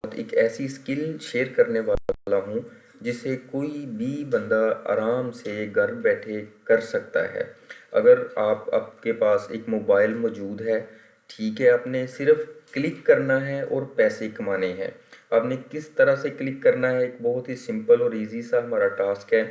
एक ऐसी skill share करने वाला हूँ जिसे कोई भी बंदा आराम से घर बैठे कर सकता है। अगर आपके पास एक मोबाइल मौजूद है, ठीक है, आपने सिर्फ क्लिक करना है और पैसे कमाने हैं। आपने किस तरह से क्लिक करना है, एक बहुत ही सिंपल और इजी सा हमारा टास्क है।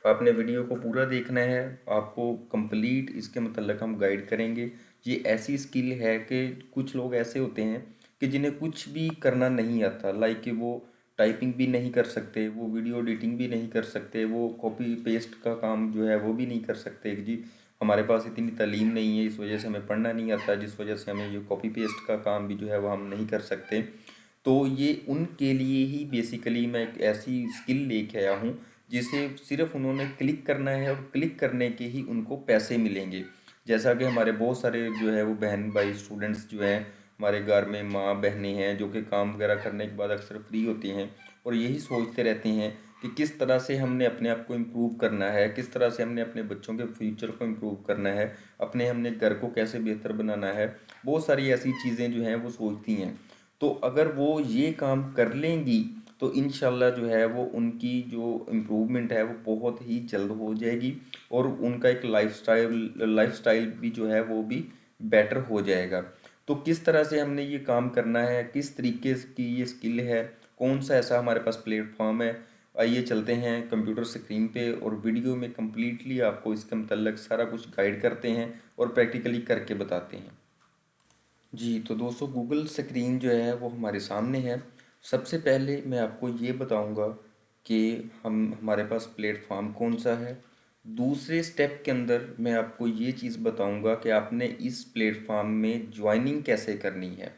आपने वीडियो को पूरा देखना है, आपको कंप्लीट इसके मतलब हम गाइड करेंगे। ये ऐसी स्किल है कि कुछ लोग ऐसे होते हैं कि जिन्हें कुछ भी करना नहीं आता, लाइक कि वो टाइपिंग भी नहीं कर सकते, वो वीडियो एडिटिंग भी नहीं कर सकते, वो कॉपी पेस्ट का काम जो है वो भी नहीं कर सकते कि जी हमारे पास इतनी तालीम नहीं है, इस वजह से हमें पढ़ना नहीं आता, जिस वजह से हमें ये कॉपी पेस्ट का काम भी जो है वो हम नहीं कर सकते। तो ये उनके लिए ही बेसिकली मैं एक ऐसी स्किल लेके आया हूँ जिसे सिर्फ उन्होंने क्लिक करना है और क्लिक करने के ही उनको पैसे मिलेंगे। जैसा कि हमारे बहुत सारे जो है वो बहन भाई स्टूडेंट्स जो हैं, हमारे घर में माँ बहनें हैं जो कि काम वगैरह करने के बाद अक्सर फ्री होती हैं और यही सोचते रहते हैं कि किस तरह से हमने अपने आप को इम्प्रूव करना है, किस तरह से हमने अपने बच्चों के फ्यूचर को इम्प्रूव करना है, हमने घर को कैसे बेहतर बनाना है। बहुत सारी ऐसी चीज़ें जो हैं वो सोचती हैं। तो अगर वो ये काम कर लेंगी तो इंशाल्लाह जो है वो उनकी जो इम्प्रूवमेंट है वो बहुत ही जल्द हो जाएगी और उनका एक लाइफस्टाइल भी जो है वो भी बेटर हो जाएगा। तो किस तरह से हमने ये काम करना है, किस तरीके की ये स्किल है, कौन सा ऐसा हमारे पास प्लेटफॉर्म है, आइए चलते हैं कंप्यूटर स्क्रीन पे और वीडियो में कम्प्लीटली आपको इसके मतलब सारा कुछ गाइड करते हैं और प्रैक्टिकली करके बताते हैं। जी, तो दोस्तों गूगल स्क्रीन जो है वो हमारे सामने है। सबसे पहले मैं आपको ये बताऊंगा कि हम हमारे पास प्लेटफॉर्म कौन सा है। दूसरे स्टेप के अंदर मैं आपको ये चीज़ बताऊंगा कि आपने इस प्लेटफॉर्म में ज्वाइनिंग कैसे करनी है।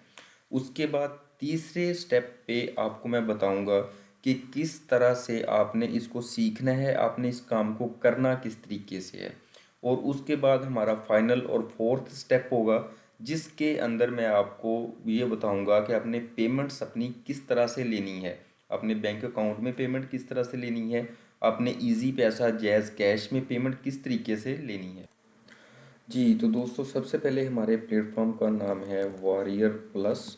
उसके बाद तीसरे स्टेप पे आपको मैं बताऊंगा कि किस तरह से आपने इसको सीखना है, आपने इस काम को करना किस तरीके से है। और उसके बाद हमारा फाइनल और फोर्थ स्टेप होगा जिसके अंदर मैं आपको ये बताऊंगा कि आपने पेमेंट्स अपनी किस तरह से लेनी है, अपने बैंक अकाउंट में पेमेंट किस तरह से लेनी है, आपने इजी पैसा जैज़ कैश में पेमेंट किस तरीके से लेनी है। जी, तो दोस्तों सबसे पहले हमारे प्लेटफॉर्म का नाम है वॉरियर प्लस।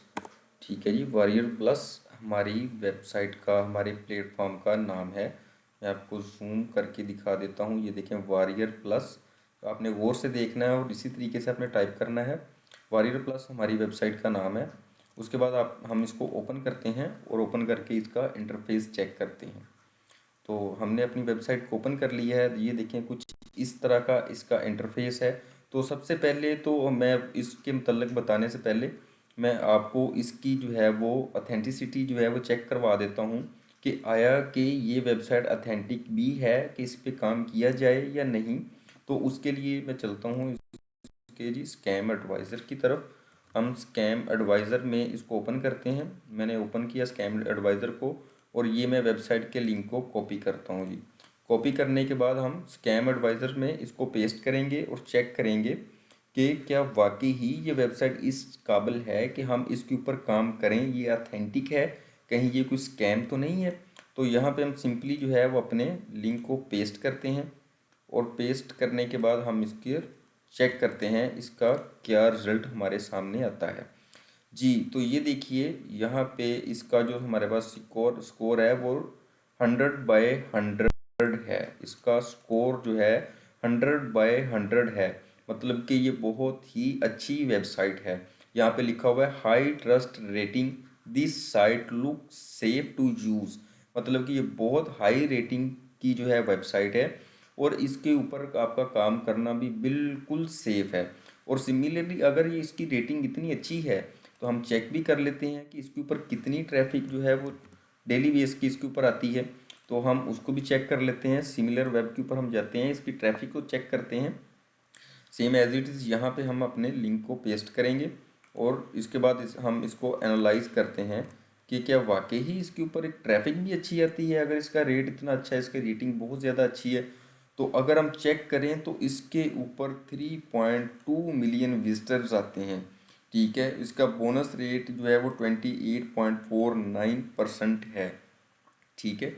ठीक है जी, वॉरियर प्लस हमारी वेबसाइट का, हमारे प्लेटफॉर्म का नाम है। मैं आपको जूम करके दिखा देता हूँ, ये देखें वॉरियर प्लस। तो आपने गौर से देखना है और इसी तरीके से आपने टाइप करना है। वॉरियर प्लस हमारी वेबसाइट का नाम है। उसके बाद हम इसको ओपन करते हैं और ओपन करके इसका इंटरफेस चेक करते हैं। तो हमने अपनी वेबसाइट को ओपन कर लिया है, ये देखें कुछ इस तरह का इसका इंटरफेस है। तो सबसे पहले तो मैं इसके मतलब बताने से पहले मैं आपको इसकी जो है वो ऑथेंटिसिटी जो है वो चेक करवा देता हूँ कि आया कि ये वेबसाइट ऑथेंटिक भी है, कि इस पे काम किया जाए या नहीं। तो उसके लिए मैं चलता हूँ इसके जी स्कैम एडवाइज़र की तरफ। हम स्कैम एडवाइज़र में इसको ओपन करते हैं। मैंने ओपन किया स्कैम एडवाइज़र को और ये मैं वेबसाइट के लिंक को कॉपी करता हूँ जी। कॉपी करने के बाद हम स्कैम एडवाइज़र में इसको पेस्ट करेंगे और चेक करेंगे कि क्या वाकई ही ये वेबसाइट इस काबिल है कि हम इसके ऊपर काम करें, ये ऑथेंटिक है, कहीं ये कोई स्कैम तो नहीं है। तो यहाँ पे हम सिंपली जो है वो अपने लिंक को पेस्ट करते हैं और पेस्ट करने के बाद हम इसके चेक करते हैं इसका क्या रिजल्ट हमारे सामने आता है। जी, तो ये देखिए यहाँ पे इसका जो हमारे पास स्कोर है वो 100/100 है। इसका स्कोर जो है 100/100 है, मतलब कि ये बहुत ही अच्छी वेबसाइट है। यहाँ पे लिखा हुआ है high trust rating, this site look safe to use. मतलब कि ये बहुत हाई रेटिंग की जो है वेबसाइट है और इसके ऊपर आपका काम करना भी बिल्कुल सेफ है। और सिमिलरली अगर ये इसकी रेटिंग इतनी अच्छी है तो हम चेक भी कर लेते हैं कि इसके ऊपर कितनी ट्रैफिक जो है वो डेली बेस की इसके ऊपर आती है। तो हम उसको भी चेक कर लेते हैं। सिमिलर वेब के ऊपर हम जाते हैं, इसकी ट्रैफिक को चेक करते हैं। सेम एज इट इज़ यहाँ पे हम अपने लिंक को पेस्ट करेंगे और इसके बाद हम इसको एनालाइज करते हैं कि क्या वाकई ही इसके ऊपर एक ट्रैफिक भी अच्छी आती है। अगर इसका रेट इतना अच्छा है, इसकी रेटिंग बहुत ज़्यादा अच्छी है, तो अगर हम चेक करें तो इसके ऊपर 3.2 मिलियन विजिटर्स आते हैं। ठीक है, इसका बोनस रेट जो है वो 28.49% है। ठीक है,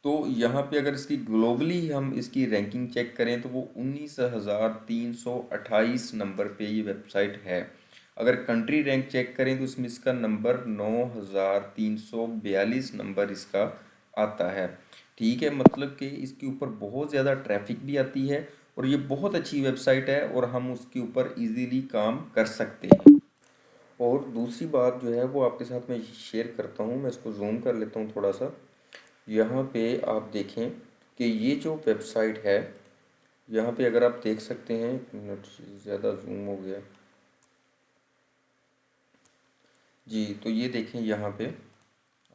तो यहाँ पे अगर इसकी ग्लोबली हम इसकी रैंकिंग चेक करें तो वो 19,328 नंबर पे ये वेबसाइट है। अगर कंट्री रैंक चेक करें तो इसमें इसका नंबर 9342 नंबर इसका आता है। ठीक है, मतलब कि इसके ऊपर बहुत ज़्यादा ट्रैफिक भी आती है और ये बहुत अच्छी वेबसाइट है और हम उसके ऊपर इजीली काम कर सकते हैं। और दूसरी बात जो है वो आपके साथ मैं शेयर करता हूँ, मैं इसको जूम कर लेता हूँ थोड़ा सा। यहाँ पे आप देखें कि ये जो वेबसाइट है, यहाँ पे अगर आप देख सकते हैं, एक मिनट ज़्यादा जूम हो गया जी, तो ये देखें यहाँ पे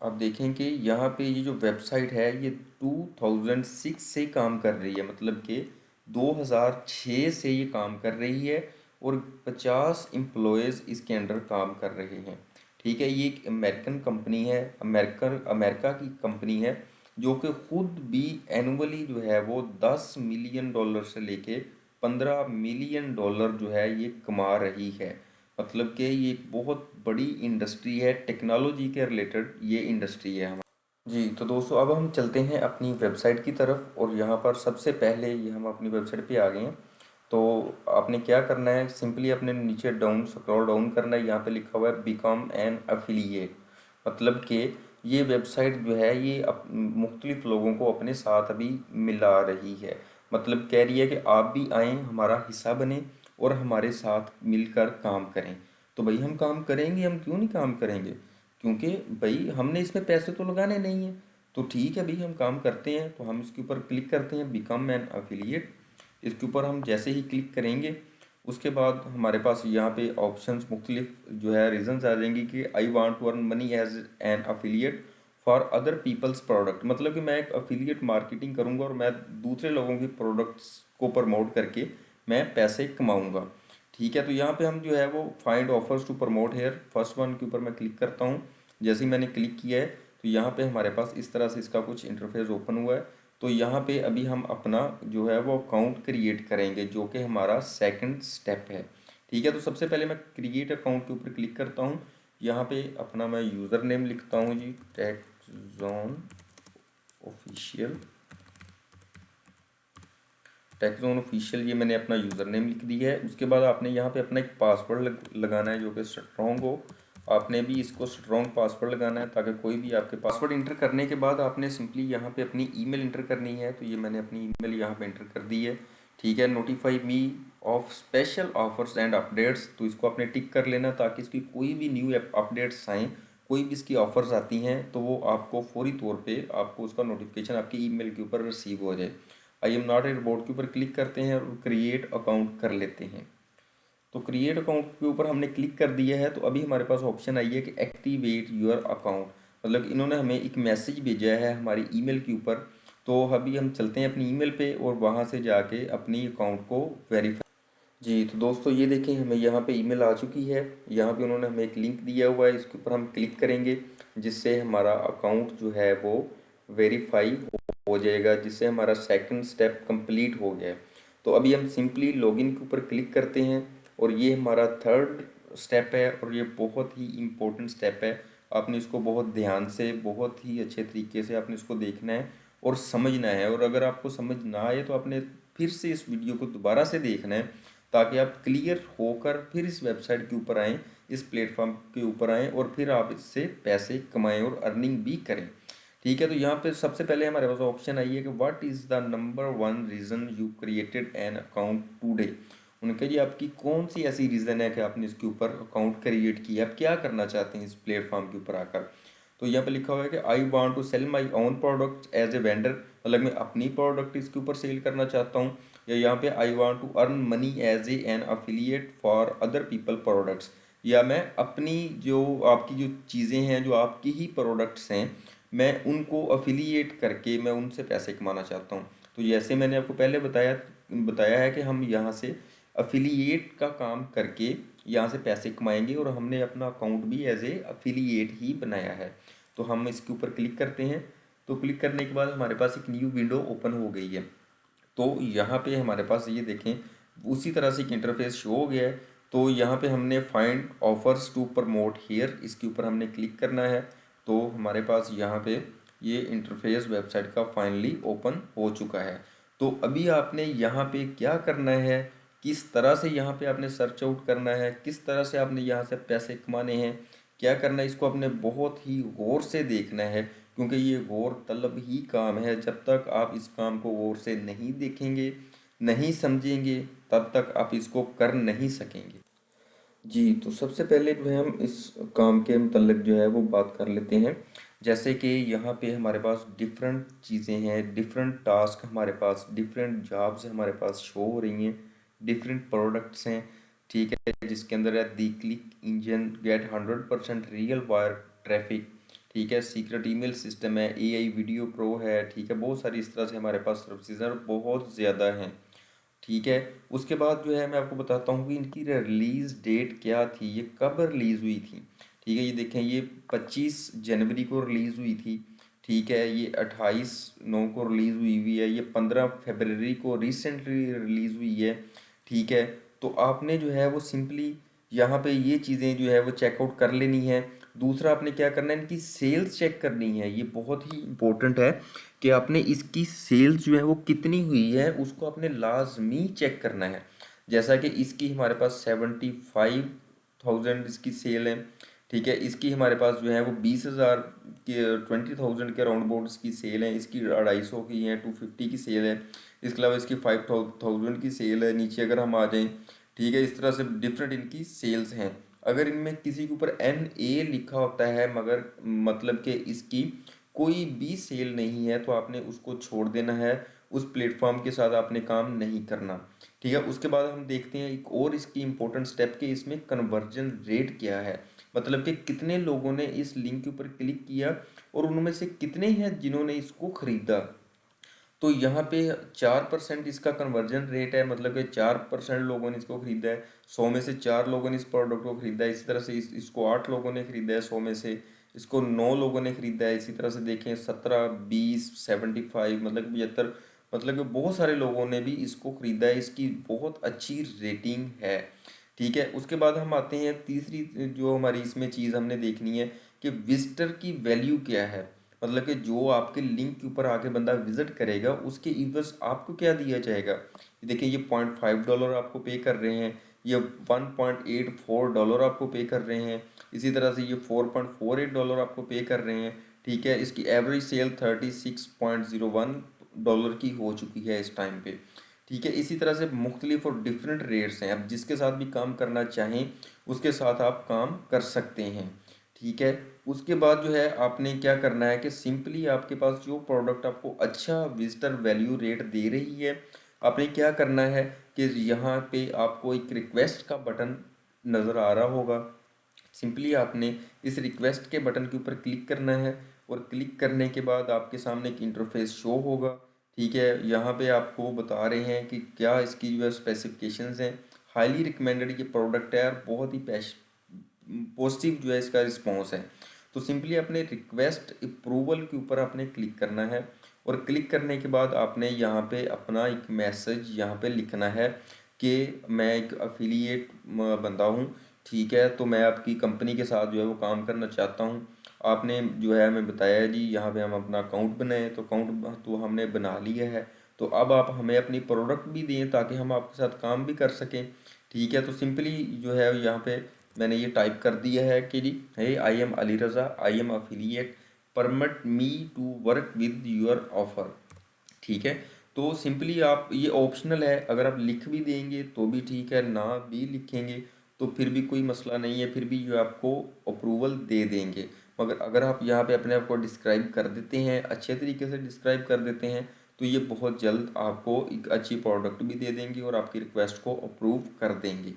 आप देखें कि यहाँ पे ये जो वेबसाइट है ये 2006 से काम कर रही है, मतलब कि 2006 से ये काम कर रही है और 50 एम्प्लॉयज़ इसके अंडर काम कर रहे हैं। ठीक है, ये एक अमेरिकन कंपनी है, अमेरिका की कंपनी है जो कि खुद भी एनुअली जो है वो $10 मिलियन से लेके $15 मिलियन जो है ये कमा रही है। मतलब कि ये एक बहुत बड़ी इंडस्ट्री है, टेक्नोलॉजी के रिलेटेड ये इंडस्ट्री है हमारी। जी, तो दोस्तों अब हम चलते हैं अपनी वेबसाइट की तरफ और यहाँ पर सबसे पहले ये हम अपनी वेबसाइट पे आ गए हैं। तो आपने क्या करना है, सिंपली अपने नीचे डाउन स्क्रॉल डाउन करना है, यहाँ पे लिखा हुआ है बिकम एन एफिलिएट। मतलब कि ये वेबसाइट जो है ये मुख्तलिफ लोगों को अपने साथ अभी मिला रही है। मतलब कह रही है कि आप भी आएँ, हमारा हिस्सा बने और हमारे साथ मिलकर काम करें। तो भाई हम काम करेंगे, हम क्यों नहीं काम करेंगे, क्योंकि भाई हमने इसमें पैसे तो लगाने नहीं हैं। तो ठीक है भाई, हम काम करते हैं। तो हम इसके ऊपर क्लिक करते हैं बिकम एन एफिलिएट। इसके ऊपर हम जैसे ही क्लिक करेंगे उसके बाद हमारे पास यहाँ पे ऑप्शंस मुख्तलिफ जो है रीजंस आ जाएंगी कि I want to earn money as an affiliate for other peoples product. मतलब कि मैं एक अफिलिएट मार्केटिंग करूँगा और मैं दूसरे लोगों के प्रोडक्ट्स को प्रमोट करके मैं पैसे कमाऊँगा। ठीक है, तो यहाँ पे हम जो है वो find offers to promote here, first one के ऊपर मैं क्लिक करता हूँ। जैसे ही मैंने क्लिक किया है तो यहाँ पे हमारे पास इस तरह से इसका कुछ इंटरफेस ओपन हुआ है। तो यहाँ पे अभी हम अपना जो है वो अकाउंट क्रिएट करेंगे जो कि हमारा सेकंड स्टेप है। ठीक है, तो सबसे पहले मैं क्रिएट अकाउंट के ऊपर क्लिक करता हूँ। यहाँ पे अपना मैं यूज़र नेम लिखता हूँ जी, टेक जोन ऑफिशियल, टेकजोन ऑफिशियल, ये मैंने अपना यूज़र नेम लिख दिया है। उसके बाद आपने यहाँ पे अपना एक पासवर्ड लगाना है जो कि स्ट्रॉन्ग हो। आपने भी इसको स्ट्रॉन्ग पासवर्ड लगाना है ताकि कोई भी आपके पासवर्ड इंटर करने के बाद आपने सिंपली यहाँ पे अपनी ईमेल इंटर करनी है। तो ये मैंने अपनी ईमेल यहाँ पे इंटर कर दी है। ठीक है, notify me of special offers and updates, तो इसको आपने टिक कर लेना ताकि इसकी कोई भी न्यू अपडेट्स आएँ, कोई भी इसकी ऑफर्स आती हैं तो वो आपको फौरी तौर पे आपको उसका नोटिफिकेशन आपकी ईमेल के ऊपर रिसीव हो जाए। I am not a robot के ऊपर क्लिक करते हैं और क्रिएट अकाउंट कर लेते हैं। तो क्रिएट अकाउंट के ऊपर हमने क्लिक कर दिया है। तो अभी हमारे पास ऑप्शन आई है कि एक्टिवेट योर अकाउंट, मतलब इन्होंने हमें एक मैसेज भेजा है हमारी ईमेल के ऊपर। तो अभी हम चलते हैं अपनी ईमेल पे और वहाँ से जाके अपनी अकाउंट को वेरीफाई। जी, तो दोस्तों ये देखें हमें यहाँ पे ईमेल आ चुकी है। यहाँ पे उन्होंने हमें एक लिंक दिया हुआ है, इसके ऊपर हम क्लिक करेंगे जिससे हमारा अकाउंट जो है वो वेरीफाई हो जाएगा, जिससे हमारा सेकंड स्टेप कंप्लीट हो गया है। तो अभी हम सिंपली लॉगिन के ऊपर क्लिक करते हैं और ये हमारा थर्ड स्टेप है और ये बहुत ही इम्पोर्टेंट स्टेप है। आपने इसको बहुत ध्यान से, बहुत ही अच्छे तरीके से आपने इसको देखना है और समझना है। और अगर आपको समझ ना आए तो आपने फिर से इस वीडियो को दोबारा से देखना है ताकि आप क्लियर होकर फिर इस वेबसाइट के ऊपर आएँ, इस प्लेटफॉर्म के ऊपर आएँ और फिर आप इससे पैसे कमाएं और अर्निंग भी करें। ठीक है, तो यहाँ पे सबसे पहले हमारे पास ऑप्शन आई है कि what is the number one reason you created an account today. उन्होंने कहा जी आपकी कौन सी ऐसी रीज़न है कि आपने इसके ऊपर अकाउंट क्रिएट किया, आप क्या करना चाहते हैं इस प्लेटफॉर्म के ऊपर आकर। तो यहाँ पे लिखा हुआ है कि I want to sell my own product as a vendor, मतलब मैं अपनी प्रोडक्ट इसके ऊपर सेल करना चाहता हूँ। या यहाँ पे I want to earn money as a an affiliate for other people products, या मैं अपनी जो आपकी जो चीज़ें हैं, जो आपकी ही प्रोडक्ट्स हैं, मैं उनको अफिलिएट करके मैं उनसे पैसे कमाना चाहता हूँ। तो जैसे मैंने आपको पहले बताया बताया है कि हम यहाँ से अफिलिएट का काम करके यहाँ से पैसे कमाएंगे और हमने अपना अकाउंट भी एज ए अफिलिएट ही बनाया है। तो हम इसके ऊपर क्लिक करते हैं। तो क्लिक करने के बाद हमारे पास एक न्यू विंडो ओपन हो गई है। तो यहाँ पे हमारे पास ये देखें उसी तरह से एक इंटरफेस शो हो गया है। तो यहाँ पे हमने find offers to promote here, इसके ऊपर हमने क्लिक करना है। तो हमारे पास यहाँ पे ये इंटरफेस वेबसाइट का फाइनली ओपन हो चुका है। तो अभी आपने यहाँ पे क्या करना है किस तरह से यहाँ पे आपने सर्च आउट करना है, किस तरह से आपने यहाँ से पैसे कमाने हैं, क्या करना है, इसको आपने बहुत ही गौर से देखना है, क्योंकि ये गौर तलब ही काम है। जब तक आप इस काम को गौर से नहीं देखेंगे, नहीं समझेंगे, तब तक आप इसको कर नहीं सकेंगे। जी, तो सबसे पहले जो है हम इस काम के मतलब जो है वो बात कर लेते हैं। जैसे कि यहाँ पे हमारे पास डिफरेंट चीज़ें हैं, डिफरेंट टास्क हमारे पास, डिफरेंट जॉब्स हमारे पास शो हो रही हैं, डिफरेंट प्रोडक्ट्स हैं, ठीक है, जिसके अंदर है the click engine get 100% real wire traffic, ठीक है, सीक्रेट ईमेल सिस्टम है, एआई वीडियो प्रो है, ठीक है, बहुत सारी इस तरह से हमारे पास सर्विसेज हैं और बहुत ज़्यादा हैं, ठीक है। उसके बाद जो है मैं आपको बताता हूँ कि इनकी रिलीज़ डेट क्या थी, ये कब रिलीज़ हुई थी, ठीक है। ये देखें, ये 25 जनवरी को रिलीज़ हुई थी, ठीक है। ये 28/9 को रिलीज़ हुई है, ये 15 फरवरी को रिसेंटली रिलीज़ हुई है, ठीक है। तो आपने जो है वो सिंपली यहाँ पे ये चीज़ें जो है वो चेकआउट कर लेनी है। दूसरा आपने क्या करना है, इनकी सेल्स चेक करनी है, ये बहुत ही इंपॉर्टेंट है कि आपने इसकी सेल्स जो है वो कितनी हुई है उसको आपने लाजमी चेक करना है। जैसा कि इसकी हमारे पास 75,000 इसकी सेल है, ठीक है। इसकी हमारे पास जो है वो 20,000 के 20,000 के राउंड अबाउट इसकी सेल है, इसकी 250 की है, 250 की सेल है, इसके अलावा इसकी 5,000 की सेल है। नीचे अगर हम आ जाएं, ठीक है, इस तरह से डिफरेंट इनकी सेल्स हैं। अगर इनमें किसी के ऊपर NA लिखा होता है मगर मतलब कि इसकी कोई भी सेल नहीं है, तो आपने उसको छोड़ देना है, उस प्लेटफॉर्म के साथ आपने काम नहीं करना, ठीक है। उसके बाद हम देखते हैं एक और इसकी इंपॉर्टेंट स्टेप कि इसमें कन्वर्जन रेट क्या है, मतलब कि कितने लोगों ने इस लिंक के ऊपर क्लिक किया और उनमें से कितने हैं जिन्होंने इसको खरीदा। तो यहाँ पे 4% इसका कन्वर्जन रेट है, मतलब कि 4% लोगों ने इसको खरीदा है, 100 में से 4 लोगों ने इस प्रोडक्ट को खरीदा है। इसी तरह से इसको 8 लोगों ने खरीदा है, 100 में से इसको 9 लोगों ने खरीदा है। इसी तरह से देखें 17, 20, 75, मतलब कि 75, मतलब कि बहुत सारे लोगों ने भी इसको खरीदा है, इसकी बहुत अच्छी रेटिंग है, ठीक है। उसके बाद हम आते हैं तीसरी जो हमारी इसमें चीज़ हमने देखनी है कि विजिटर की वैल्यू क्या है, मतलब कि जो आपके लिंक के ऊपर आके बंदा विजिट करेगा उसके इवज आपको क्या दिया जाएगा। देखिए, ये $0.5 आपको पे कर रहे हैं, ये $1.84 आपको पे कर रहे हैं, इसी तरह से ये $4.48 आपको पे कर रहे हैं, ठीक है। इसकी एवरेज सेल $36.01 की हो चुकी है इस टाइम पे, ठीक है। इसी तरह से मुख्तलिफ और डिफरेंट रेट्स हैं, आप जिसके साथ भी काम करना चाहें उसके साथ आप काम कर सकते हैं, ठीक है। उसके बाद जो है आपने क्या करना है कि सिंपली आपके पास जो प्रोडक्ट आपको अच्छा विजिटर वैल्यू रेट दे रही है, आपने क्या करना है कि यहाँ पे आपको एक रिक्वेस्ट का बटन नज़र आ रहा होगा, सिंपली आपने इस रिक्वेस्ट के बटन के ऊपर क्लिक करना है और क्लिक करने के बाद आपके सामने एक इंटरफेस शो होगा, ठीक है। यहाँ पे आपको बता रहे हैं कि क्या इसकी जो है स्पेसिफिकेशंस हैं, हाईली रिकमेंडेड ये प्रोडक्ट है और बहुत ही पॉजिटिव जो है इसका रिस्पॉन्स है। तो सिंपली अपने रिक्वेस्ट अप्रूवल के ऊपर आपने क्लिक करना है और क्लिक करने के बाद आपने यहाँ पे अपना एक मैसेज यहाँ पे लिखना है कि मैं एक अफिलिएट बंदा हूँ, ठीक है, तो मैं आपकी कंपनी के साथ जो है वो काम करना चाहता हूँ। आपने जो है हमें बताया जी यहाँ पे हम अपना अकाउंट बनाएं, तो अकाउंट तो हमने बना लिया है, तो अब आप हमें अपनी प्रोडक्ट भी दें ताकि हम आपके साथ काम भी कर सकें, ठीक है। तो सिंपली जो है यहाँ पे मैंने ये टाइप कर दिया है कि जी, hey I am Ali Raza, I am affiliate, permit me to work with your offer, ठीक है। तो सिंपली आप ये ऑप्शनल है, अगर आप लिख भी देंगे तो भी ठीक है, ना भी लिखेंगे तो फिर भी कोई मसला नहीं है, फिर भी जो आपको अप्रूवल दे देंगे। मगर अगर आप यहाँ पे अपने आप को डिस्क्राइब कर देते हैं, अच्छे तरीके से डिस्क्राइब कर देते हैं, तो ये बहुत जल्द आपको एक अच्छी प्रोडक्ट भी दे देंगे और आपकी रिक्वेस्ट को अप्रूव कर देंगे,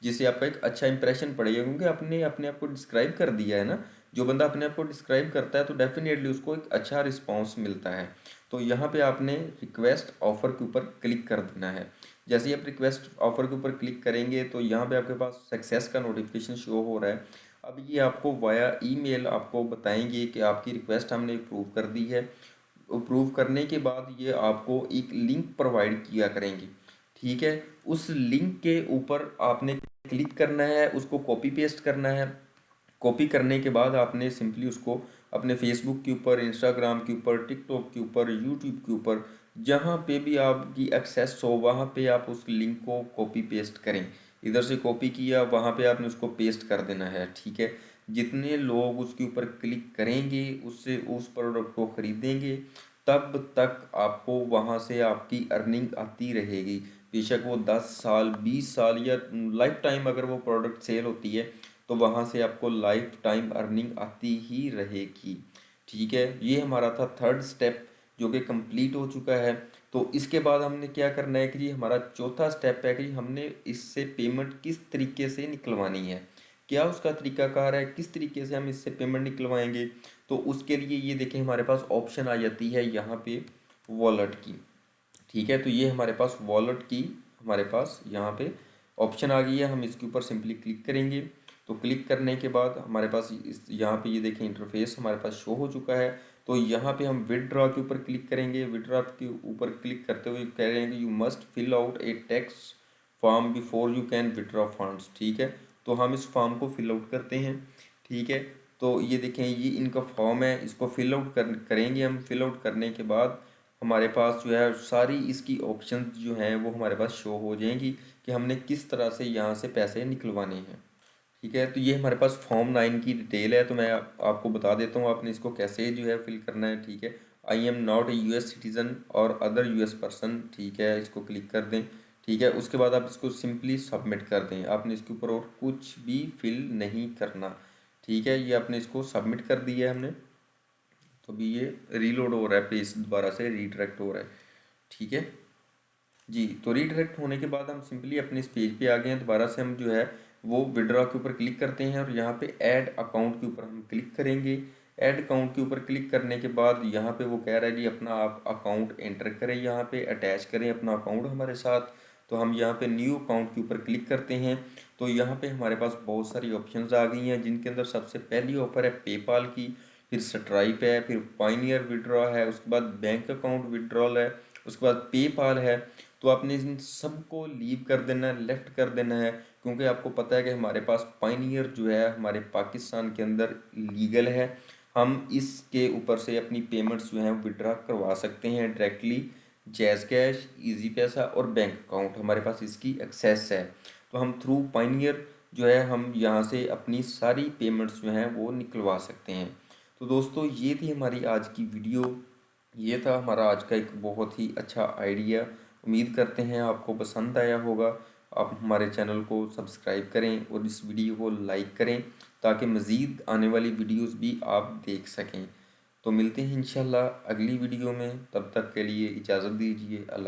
जिससे आपका एक अच्छा इंप्रेशन पड़ेगा, क्योंकि आपने अपने आप को डिस्क्राइब कर दिया है ना। जो बंदा अपने आप को डिस्क्राइब करता है तो डेफिनेटली उसको एक अच्छा रिस्पॉन्स मिलता है। तो यहाँ पे आपने रिक्वेस्ट ऑफर के ऊपर क्लिक कर देना है। जैसे ही आप रिक्वेस्ट ऑफर के ऊपर क्लिक करेंगे तो यहाँ पे आपके पास सक्सेस का नोटिफिकेशन शो हो रहा है। अब ये आपको वाया ईमेल आपको बताएंगे कि आपकी रिक्वेस्ट हमने अप्रूव कर दी है। अप्रूव करने के बाद ये आपको एक लिंक प्रोवाइड किया करेंगे, ठीक है। उस लिंक के ऊपर आपने क्लिक करना है, उसको कॉपी पेस्ट करना है। कॉपी करने के बाद आपने सिंपली उसको अपने फेसबुक के ऊपर, इंस्टाग्राम के ऊपर, टिकटॉक के ऊपर, यूट्यूब के ऊपर, जहाँ पे भी आपकी एक्सेस हो वहाँ पे आप उस लिंक को कॉपी पेस्ट करें। इधर से कॉपी किया, वहाँ पे आपने उसको पेस्ट कर देना है, ठीक है। जितने लोग उसके ऊपर क्लिक करेंगे, उससे उस प्रोडक्ट को खरीदेंगे, तब तक आपको वहाँ से आपकी अर्निंग आती रहेगी। बेशक वो 10 साल 20 साल या लाइफ टाइम अगर वो प्रोडक्ट सेल होती है, तो वहाँ से आपको लाइफ टाइम अर्निंग आती ही रहेगी, ठीक है। ये हमारा था थर्ड स्टेप, जो कि कंप्लीट हो चुका है। तो इसके बाद हमने क्या करना है कि जी हमारा चौथा स्टेप है कि हमने इससे पेमेंट किस तरीके से निकलवानी है, क्या उसका तरीकाकार है, किस तरीके से हम इससे पेमेंट निकलवाएंगे। तो उसके लिए ये देखें हमारे पास ऑप्शन आ जाती है यहाँ पे वॉलेट की, ठीक है। तो ये हमारे पास वॉलेट की हमारे पास यहाँ पे ऑप्शन आ गई है, हम इसके ऊपर सिंपली क्लिक करेंगे। तो क्लिक करने के बाद हमारे पास इस यहाँ पे ये देखें इंटरफेस हमारे पास शो हो चुका है। तो यहाँ पे हम विदड्रॉ के ऊपर क्लिक करेंगे। विदड्रॉ के ऊपर क्लिक करते हुए कह रहे हैं कि you must fill out a tax form before you can withdraw funds, ठीक है। तो हम इस फॉर्म को फिल आउट करते हैं, ठीक है। तो ये देखें ये इनका फॉर्म है, इसको फिल आउट करेंगे हम। फिल आउट करने के बाद हमारे पास जो है सारी इसकी ऑप्शन जो हैं वो हमारे पास शो हो जाएंगी कि हमने किस तरह से यहाँ से पैसे निकलवाने हैं, ठीक है। तो ये हमारे पास फॉर्म 9 की डिटेल है। तो मैं आपको बता देता हूँ आपने इसको कैसे जो है फिल करना है, ठीक है। I am not a US citizen और अदर यूएस पर्सन, ठीक है, इसको क्लिक कर दें, ठीक है। उसके बाद आप इसको सिंपली सबमिट कर दें, आपने इसके ऊपर और कुछ भी फिल नहीं करना, ठीक है। ये आपने इसको सबमिट कर दिया है हमने। तो अभी ये रीलोड हो रहा है, पेज दोबारा से रीडायरेक्ट हो रहा है, ठीक है जी। तो रीडायरेक्ट होने के बाद हम सिंपली अपने इस पेज पे आ गए हैं। दोबारा से हम जो है वो विड्रॉ के ऊपर क्लिक करते हैं और यहाँ पे ऐड अकाउंट के ऊपर हम क्लिक करेंगे। ऐड अकाउंट के ऊपर क्लिक करने के बाद यहाँ पे वो कह रहा है जी अपना आप अकाउंट एंटर करें, यहाँ पे अटैच करें अपना अकाउंट हमारे साथ। तो हम यहाँ पे न्यू अकाउंट के ऊपर क्लिक करते हैं। तो यहाँ पे हमारे पास बहुत सारी ऑप्शंस आ गई हैं, जिनके अंदर सबसे पहली ऑफर है पेपाल की, फिर स्ट्राइप है, फिर पाइनियर विड्रॉ है, उसके बाद बैंक अकाउंट विड्रॉल है, उसके बाद पेपाल है। तो आपने इन सबको लीव कर देना है, लेफ्ट कर देना है, क्योंकि आपको पता है कि हमारे पास पाइनियर जो है हमारे पाकिस्तान के अंदर लीगल है। हम इसके ऊपर से अपनी पेमेंट्स जो हैं विड्रा करवा सकते हैं डायरेक्टली, जैज़ कैश, इजी पैसा और बैंक अकाउंट हमारे पास इसकी एक्सेस है। तो हम थ्रू पाइनियर जो है हम यहाँ से अपनी सारी पेमेंट्स जो हैं वो निकलवा सकते हैं। तो दोस्तों ये थी हमारी आज की वीडियो, ये था हमारा आज का एक बहुत ही अच्छा आइडिया। उम्मीद करते हैं आपको पसंद आया होगा। आप हमारे चैनल को सब्सक्राइब करें और इस वीडियो को लाइक करें, ताकि मज़ीद आने वाली वीडियोस भी आप देख सकें। तो मिलते हैं इंशाल्लाह अगली वीडियो में, तब तक के लिए इजाज़त दीजिए। अल्लाह।